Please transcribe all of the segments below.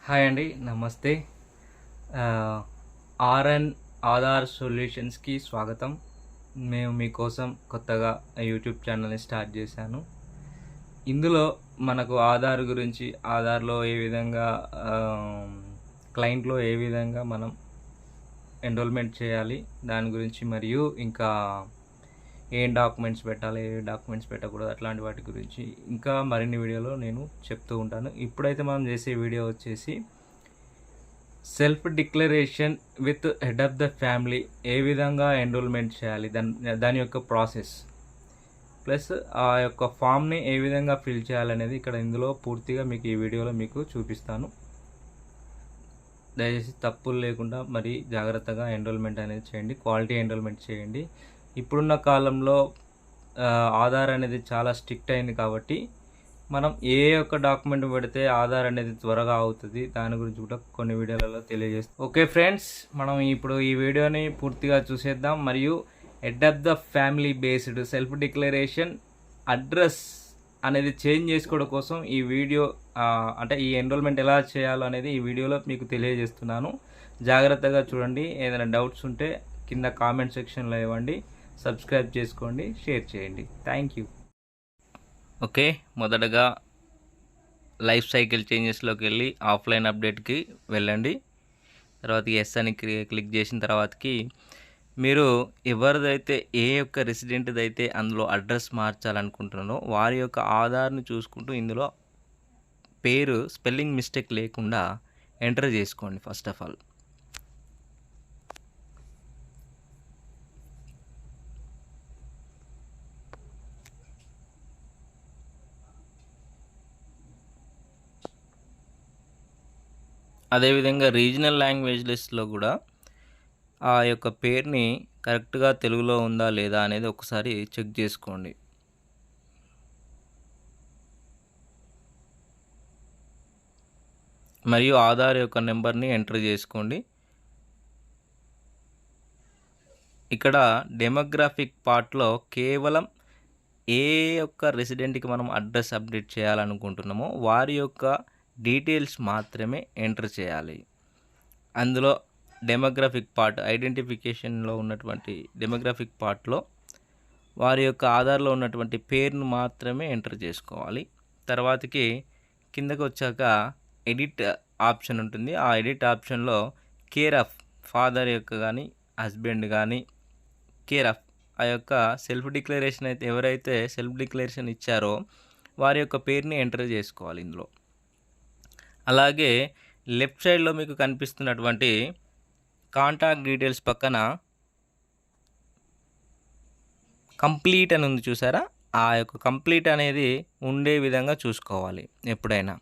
Hi అండి. నమస్తే. ఆహ్, ఆర్ఎన్ ఆధార్ సొల్యూషన్స్‌కి స్వాగతం. మేము మీకోసం కొత్తగా యూట్యూబ్ ఛానల్‌ని స్టార్ట్ చేశాను. ఇందులో మనకు ఆధార్ గురించి, ఆధార్‌లో ఏ విధంగా ఆహ్, క్లయింట్‌లో ఏ విధంగా మనం ఎన్రోల్‌మెంట్ చేయాలి, దాని గురించి మరియు ఇంకా ఏం డాక్యుమెంట్స్ పెట్టాలి, ఏ డాక్యుమెంట్స్ పెట్టకూడదు అట్లాంటి వాటి గురించి ఇంకా మరిన్ని వీడియోలో నేను చెప్తూ ఉంటాను. ఇప్పుడైతే మనం చేసే వీడియో వచ్చేసి self declaration with head of the family ఏ విధంగా ఎన్రోల్మెంట్ చేయాలి, దాని యొక్క ప్రాసెస్ ప్లస్ ఆ యొక్క ఫామ్ని ఏ విధంగా ఫిల్ చేయాలనేది ఇక్కడ ఇందులో పూర్తిగా మీకు ఈ వీడియోలో మీకు చూపిస్తాను. దయచేసి తప్పులు లేకుండా మరి జాగ్రత్తగా ఎన్రోల్మెంట్ అనేది చేయండి, క్వాలిటీ ఎన్రోల్మెంట్ చేయండి. ఇప్పుడున్న కాలంలో ఆధార్ అనేది చాలా స్ట్రిక్ట్ అయింది కాబట్టి మనం ఏ ఒక్క డాక్యుమెంట్ పెడితే ఆధార్ అనేది త్వరగా అవుతుంది, దాని గురించి కూడా కొన్ని వీడియోలలో తెలియజేస్తాం. ఓకే ఫ్రెండ్స్, మనం ఇప్పుడు ఈ వీడియోని పూర్తిగా చూసేద్దాం. మరియు head of the family based self declaration address అనేది చేంజ్ చేసుకోవడం కోసం ఈ వీడియో అంటే ఈ ఎన్రోల్మెంట్ ఎలా చేయాలో అనేది ఈ వీడియోలో మీకు తెలియజేస్తున్నాను. జాగ్రత్తగా చూడండి. ఏదైనా డౌట్స్ ఉంటే కింద కామెంట్ సెక్షన్లో ఇవ్వండి. సబ్స్క్రైబ్ చేసుకోండి, షేర్ చేయండి. Thank you. ఓకే, మొదటగా లైఫ్ సైకిల్ చేంజెస్లోకి వెళ్ళి ఆఫ్లైన్ అప్డేట్కి వెళ్ళండి. తర్వాత ఎస్ అని క్లిక్ చేసిన తర్వాతకి మీరు ఎవరిదైతే ఏ యొక్క రెసిడెంట్ది అయితే అందులో అడ్రస్ మార్చాలనుకుంటున్నారో వారి యొక్క ఆధార్ని చూసుకుంటూ ఇందులో పేరు స్పెల్లింగ్ మిస్టేక్ లేకుండా ఎంటర్ చేసుకోండి. ఫస్ట్ ఆఫ్ ఆల్ అదేవిధంగా రీజనల్ లాంగ్వేజ్ లిస్ట్లో కూడా ఆ యొక్క పేరుని కరెక్ట్గా తెలుగులో ఉందా లేదా అనేది ఒకసారి చెక్ చేసుకోండి. మరియు ఆధార్ యొక్క నెంబర్ని ఎంటర్ చేసుకోండి. ఇక్కడ డెమోగ్రాఫిక్ పార్ట్లో కేవలం ఏ యొక్క రెసిడెంట్కి మనం అడ్రస్ అప్డేట్ చేయాలనుకుంటున్నామో వారి యొక్క డీటెయిల్స్ మాత్రమే ఎంటర్ చేయాలి. అందులో డెమోగ్రాఫిక్ పార్ట్ ఐడెంటిఫికేషన్లో ఉన్నటువంటి డెమోగ్రాఫిక్ పార్ట్లో వారి యొక్క ఆధార్లో ఉన్నటువంటి పేరును మాత్రమే ఎంటర్ చేసుకోవాలి. తర్వాతకి కిందకు వచ్చాక ఎడిట్ ఆప్షన్ ఉంటుంది. ఆ ఎడిట్ ఆప్షన్లో కేర్ ఆఫ్ ఫాదర్ యొక్క కానీ హస్బెండ్ కానీ కేర్ ఆఫ్ ఆ యొక్క సెల్ఫ్ డిక్లరేషన్ అయితే ఎవరైతే సెల్ఫ్ డిక్లరేషన్ ఇచ్చారో వారి యొక్క పేరుని ఎంటర్ చేసుకోవాలి ఇందులో. అలాగే లెఫ్ట్ సైడ్లో మీకు కనిపిస్తున్నటువంటి కాంటాక్ట్ డీటెయిల్స్ పక్కన కంప్లీట్ అని ఉంది చూసారా, ఆ యొక్క కంప్లీట్ అనేది ఉండే విధంగా చూసుకోవాలి ఎప్పుడైనా.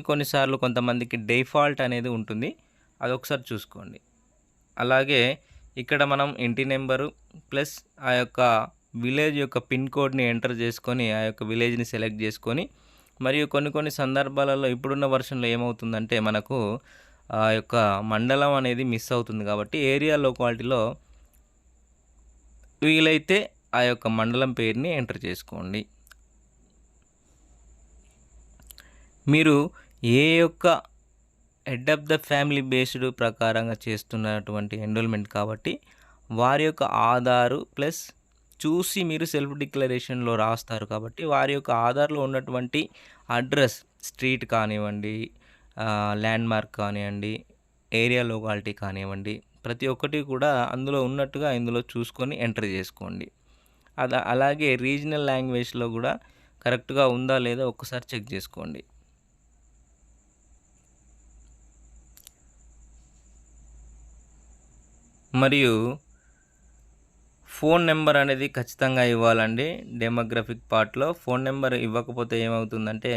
కొన్నిసార్లు కొంతమందికి డిఫాల్ట్ అనేది ఉంటుంది, అదొకసారి చూసుకోండి. అలాగే ఇక్కడ మనం ఇంటి నెంబరు ప్లస్ ఆ యొక్క విలేజ్ యొక్క పిన్ కోడ్ని ఎంటర్ చేసుకొని ఆ యొక్క విలేజ్ని సెలెక్ట్ చేసుకొని, మరియు కొన్ని సందర్భాలలో ఇప్పుడున్న వర్షన్లో ఏమవుతుందంటే మనకు ఆ యొక్క మండలం అనేది మిస్ అవుతుంది. కాబట్టి ఏరియా లోకాలిటీలో వీలైతే ఆ యొక్క మండలం పేరుని ఎంటర్ చేసుకోండి. మీరు ఏ యొక్క head of the family based ప్రకారంగా చేస్తున్నటువంటి ఎన్రోల్మెంట్ కాబట్టి వారి యొక్క ఆధారు ప్లస్ చూసి మీరు సెల్ఫ్ డిక్లరేషన్లో రాస్తారు కాబట్టి వారి యొక్క ఆధార్లో ఉన్నటువంటి అడ్రస్ స్ట్రీట్ కానివ్వండి, ల్యాండ్ మార్క్ కానివ్వండి, ఏరియా లోకాలిటీ కానివ్వండి, ప్రతి ఒక్కటి కూడా అందులో ఉన్నట్టుగా ఇందులో చూసుకొని ఎంటర్ చేసుకోండి. అలాగే రీజనల్ లాంగ్వేజ్లో కూడా కరెక్ట్గా ఉందా లేదా ఒక్కసారి చెక్ చేసుకోండి. మరియు ఫోన్ నెంబర్ అనేది ఖచ్చితంగా ఇవ్వాలండి. డెమోగ్రఫిక్ పార్ట్లో ఫోన్ నెంబర్ ఇవ్వకపోతే ఏమవుతుందంటే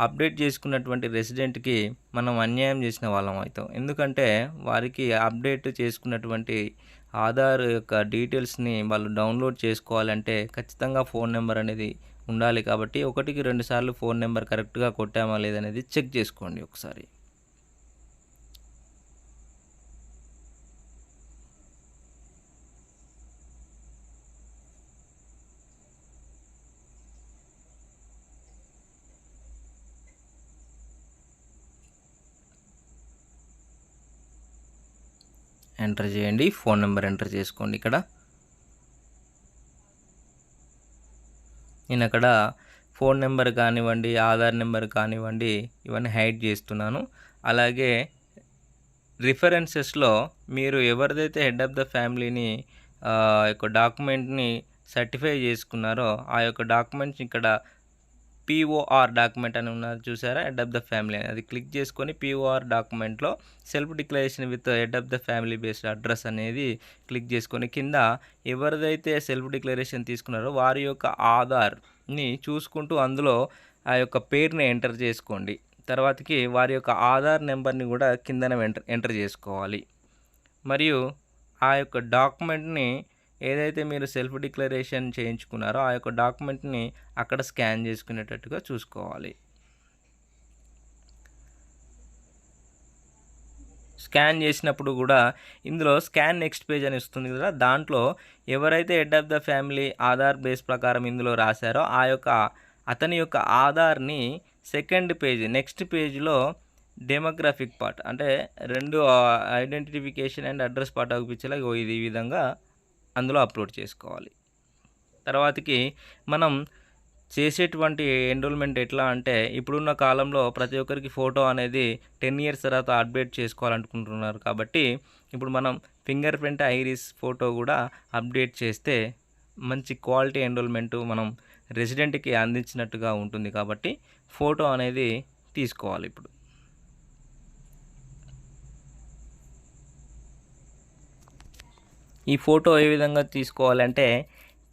అప్డేట్ చేసుకున్నటువంటి రెసిడెంట్కి మనం అన్యాయం చేసిన వాళ్ళం అవుతాం. ఎందుకంటే వారికి అప్డేట్ చేసుకున్నటువంటి ఆధార్ యొక్క డీటెయిల్స్ని వాళ్ళు డౌన్లోడ్ చేసుకోవాలంటే ఖచ్చితంగా ఫోన్ నెంబర్ అనేది ఉండాలి. కాబట్టి 1కి 2 సార్లు ఫోన్ నెంబర్ కరెక్ట్గా కొట్టామా లేదనేది చెక్ చేసుకోండి ఒకసారి. ఎంటర్ చేయండి. ఫోన్ నెంబర్ ఎంటర్ చేసుకోండి. ఇక్కడ నేను అక్కడ ఫోన్ నెంబర్ కానివ్వండి, ఆధార్ నెంబర్ కానివ్వండి, ఇవన్నీ హైడ్ చేస్తున్నాను. అలాగే రిఫరెన్సెస్లో మీరు ఎవరిదైతే హెడ్ ఆఫ్ ద ఫ్యామిలీని యొక్క డాక్యుమెంట్ని సర్టిఫై చేసుకున్నారో ఆ యొక్క డాక్యుమెంట్స్ ఇక్కడ POR డాక్యుమెంట్ అని ఉన్నది చూసారా, హెడ్ ఆఫ్ ద ఫ్యామిలీ అని, అది క్లిక్ చేసుకొని POR డాక్యుమెంట్లో self declaration with head of the family based address అనేది క్లిక్ చేసుకొని కింద ఎవరిదైతే సెల్ఫ్ డిక్లరేషన్ తీసుకున్నారో వారి యొక్క ఆధార్ని చూసుకుంటూ అందులో ఆ యొక్క పేరుని ఎంటర్ చేసుకోండి. తర్వాతకి వారి యొక్క ఆధార్ నెంబర్ని కూడా కిందన ఎంటర్ చేసుకోవాలి. మరియు ఆ యొక్క డాక్యుమెంట్ని ఏదైతే మీరు సెల్ఫ్ డిక్లరేషన్ చేయించుకున్నారో ఆ యొక్క డాక్యుమెంట్ని అక్కడ స్కాన్ చేసుకునేటట్టుగా చూసుకోవాలి. స్కాన్ చేసినప్పుడు కూడా ఇందులో స్కాన్ నెక్స్ట్ పేజ్ అని వస్తుంది కదా, దాంట్లో ఎవరైతే head of the family Aadhaar base ప్రకారం ఇందులో రాశారో ఆ యొక్క అతని యొక్క ఆధార్ని సెకండ్ పేజ్ నెక్స్ట్ పేజ్లో డెమోగ్రాఫిక్ పార్ట్ అంటే 2 ఐడెంటిఫికేషన్ అండ్ అడ్రస్ పార్ట్ అవుపించేలా ఇది ఈ విధంగా అందులో అప్లోడ్ చేసుకోవాలి. తర్వాతకి మనం చేసేటువంటి ఎన్రోల్మెంట్ ఎట్లా అంటే ఇప్పుడున్న కాలంలో ప్రతి ఒక్కరికి ఫోటో అనేది 10 ఇయర్స్ తర్వాత అప్డేట్ చేసుకోవాలనుకుంటున్నారు. కాబట్టి ఇప్పుడు మనం ఫింగర్ ప్రింట్ ఐరిస్ ఫోటో కూడా అప్డేట్ చేస్తే మంచి క్వాలిటీ ఎన్రోల్మెంట్ మనం రెసిడెంట్కి అందించినట్టుగా ఉంటుంది. కాబట్టి ఫోటో అనేది తీసుకోవాలి. ఇప్పుడు ఈ ఫోటో ఏ విధంగా తీసుకోవాలంటే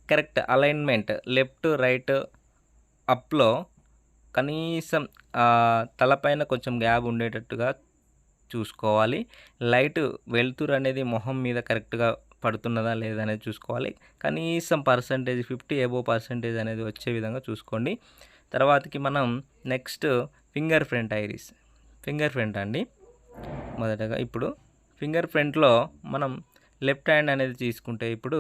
కరెక్ట్ అలైన్మెంట్ లెఫ్ట్ రైట్ అప్లో కనీసం తలపైన కొంచెం గ్యాప్ ఉండేటట్టుగా చూసుకోవాలి. లైట్ వెలుతురు అనేది మొహం మీద కరెక్ట్గా పడుతున్నదా లేదా అనేది చూసుకోవాలి. కనీసం పర్సంటేజ్ 50 అబోవ్ పర్సంటేజ్ అనేది వచ్చే విధంగా చూసుకోండి. తర్వాతకి మనం next finger print iris finger print అండి. మొదటగా ఇప్పుడు ఫింగర్ ప్రింట్లో మనం లెఫ్ట్ హ్యాండ్ అనేది తీసుకుంటే ఇప్పుడు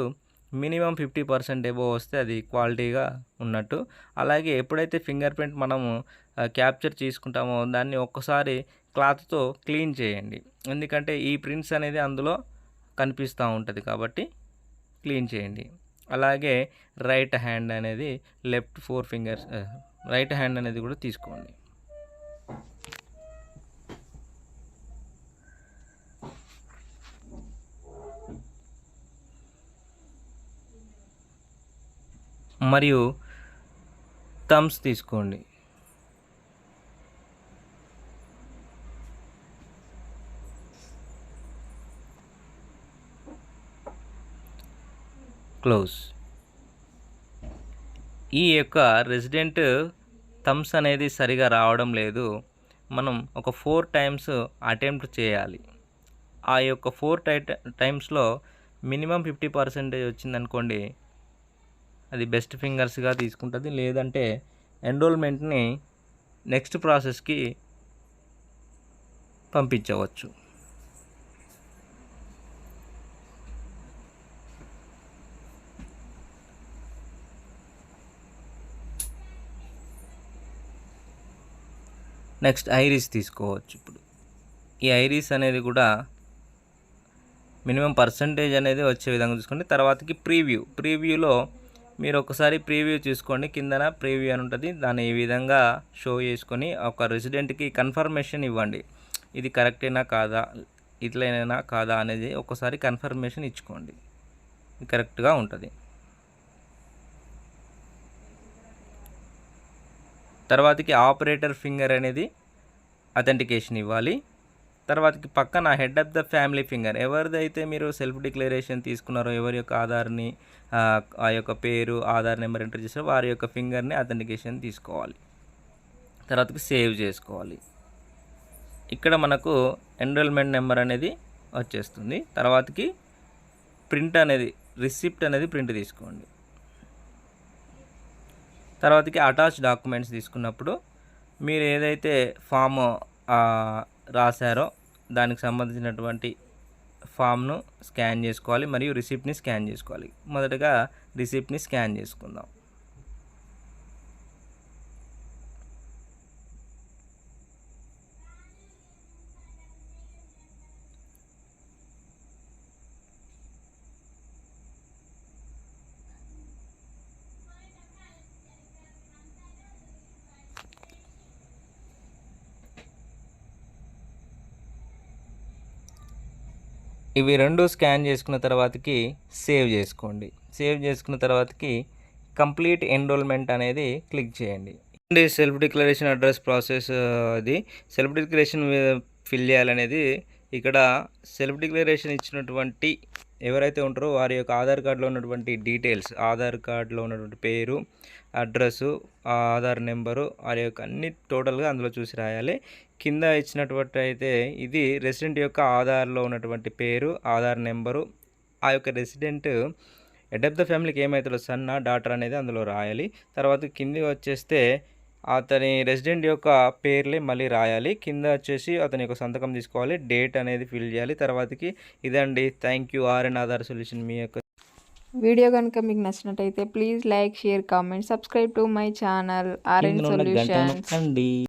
మినిమం 50% అబోవ్ వస్తే అది క్వాలిటీగా ఉన్నట్టు. అలాగే ఎప్పుడైతే ఫింగర్ ప్రింట్ మనము క్యాప్చర్ చేసుకుంటామో దాన్ని ఒక్కసారి క్లాత్తో క్లీన్ చేయండి. ఎందుకంటే ఈ ప్రింట్స్ అనేది అందులో కనిపిస్తూ ఉంటుంది కాబట్టి క్లీన్ చేయండి. అలాగే రైట్ హ్యాండ్ అనేది లెఫ్ట్ 4 ఫింగర్స్ రైట్ హ్యాండ్ అనేది కూడా తీసుకోండి. మరియు థమ్స్ తీసుకోండి. క్లోజ్. ఈ యొక్క రెసిడెంట్ థమ్స్ అనేది సరిగా రావడం లేదు. మనం ఒక 4 టైమ్స్ అటెంప్ట్ చేయాలి. ఆ యొక్క 4 టైమ్స్లో మినిమం 50% వచ్చిందనుకోండి, అది బెస్ట్ ఫింగర్స్గా తీసుకుంటుంది. లేదంటే ఎన్రోల్మెంట్ని నెక్స్ట్ ప్రాసెస్కి పంపించవచ్చు. నెక్స్ట్ ఐరిస్ తీసుకోవచ్చు. ఇప్పుడు ఈ ఐరిస్ అనేది కూడా మినిమం పర్సంటేజ్ అనేది వచ్చే విధంగా చూసుకోండి. తర్వాతకి ప్రీవ్యూలో మీరు ఒకసారి ప్రీవ్యూ చూసుకోండి. కిందన ప్రీవ్యూ అని ఉంటుంది, దాన్ని ఈ విధంగా షో చేసుకొని ఒక రెసిడెంట్కి కన్ఫర్మేషన్ ఇవ్వండి. ఇది కరెక్టేనా కాదా, ఇట్లైనా కాదా అనేది ఒకసారి కన్ఫర్మేషన్ ఇచ్చుకోండి. ఇది కరెక్ట్గా ఉంటుంది. తర్వాతకి ఆపరేటర్ ఫింగర్ అనేది అథెంటికేషన్ ఇవ్వాలి. తర్వాతకి పక్కన head of the family finger ఎవరిదైతే మీరు సెల్ఫ్ డిక్లరేషన్ తీసుకున్నారో ఎవరి యొక్క ఆధార్ని ఆ యొక్క పేరు ఆధార్ నెంబర్ ఎంటర్ చేసారో వారి యొక్క ఫింగర్ని అథెంటికేషన్ తీసుకోవాలి. తర్వాతకి సేవ్ చేసుకోవాలి. ఇక్కడ మనకు ఎన్రోల్మెంట్ నెంబర్ అనేది వచ్చేస్తుంది. తర్వాతకి ప్రింట్ అనేది రిసిప్ట్ అనేది ప్రింట్ తీసుకోండి. తర్వాతకి అటాచ్ డాక్యుమెంట్స్ తీసుకున్నప్పుడు మీరు ఏదైతే ఫామ్ రాశారో దానికి సంబంధించినటువంటి ఫామ్ను స్కాన్ చేసుకోవాలి మరియు రిసిప్ట్ని స్కాన్ చేసుకోవాలి. మొదటగా రిసిప్ట్ని స్కాన్ చేసుకుందాం. ఇవి 2 స్కాన్ చేసుకున్న తర్వాతకి సేవ్ చేసుకోండి. సేవ్ చేసుకున్న తర్వాతకి కంప్లీట్ ఎన్రోల్మెంట్ అనేది క్లిక్ చేయండి. సెల్ఫ్ డిక్లరేషన్ అడ్రస్ ప్రాసెస్ అది సెల్ఫ్ డిక్లరేషన్ ఫిల్ చేయాలనేది ఇక్కడ సెల్ఫ్ డిక్లరేషన్ ఇచ్చినటువంటి ఎవరైతే ఉంటారో వారి యొక్క ఆధార్ కార్డులో ఉన్నటువంటి డీటెయిల్స్, ఆధార్ కార్డులో ఉన్నటువంటి పేరు, అడ్రస్సు, ఆధార్ నెంబరు, వారి యొక్క అన్ని టోటల్గా అందులో చూసి రాయాలి. కింద ఇచ్చినటువంటి అయితే ఇది రెసిడెంట్ యొక్క ఆధార్లో ఉన్నటువంటి పేరు, ఆధార్ నెంబరు, ఆ యొక్క రెసిడెంట్ హెడ్ ఆఫ్ ద ఫ్యామిలీకి ఏమవుతుందో సన్నా డాటర్ అనేది అందులో రాయాలి. తర్వాత కింది వచ్చేస్తే అతని రెసిడెంట్ యొక్క పేర్లే మళ్ళీ రాయాలి. కింద వచ్చేసి అతని యొక్క సంతకం తీసుకోవాలి, డేట్ అనేది ఫిల్ చేయాలి. తర్వాతకి ఇదండి. Thank you RN Aadhaar solution. మీ యొక్క వీడియో కనుక మీకు నచ్చినట్టయితే please like, share, comment, subscribe to my channel RN solutions.